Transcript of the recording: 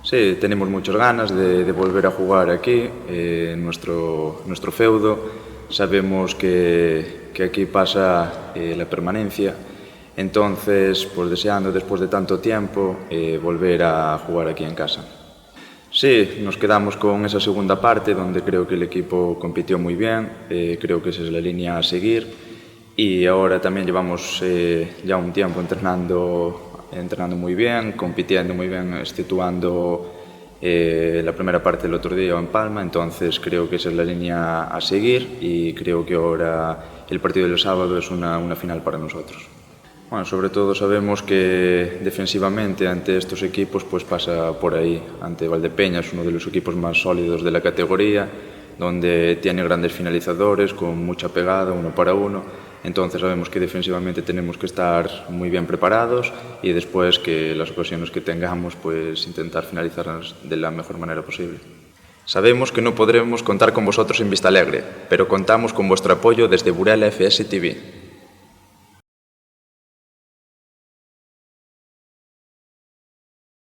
Sí, tenemos muchas ganas de volver a jugar aquí, en nuestro feudo. Sabemos que aquí pasa la permanencia, entonces, pues deseando después de tanto tiempo volver a jugar aquí en casa. Sí, nos quedamos con esa segunda parte donde creo que el equipo compitió muy bien, creo que esa es la línea a seguir y ahora también llevamos ya un tiempo entrenando muy bien, compitiendo muy bien, exceptuando la primera parte del otro día en Palma, entonces creo que esa es la línea a seguir y creo que ahora el partido del sábado es una final para nosotros. Bueno, sobre todo sabemos que defensivamente ante estos equipos pues pasa por ahí. Ante Valdepeñas, uno de los equipos más sólidos de la categoría, donde tiene grandes finalizadores con mucha pegada, uno para uno. Entonces sabemos que defensivamente tenemos que estar muy bien preparados y después que las ocasiones que tengamos pues intentar finalizarlas de la mejor manera posible. Sabemos que no podremos contar con vosotros en Vistalegre, pero contamos con vuestro apoyo desde Burela FS TV.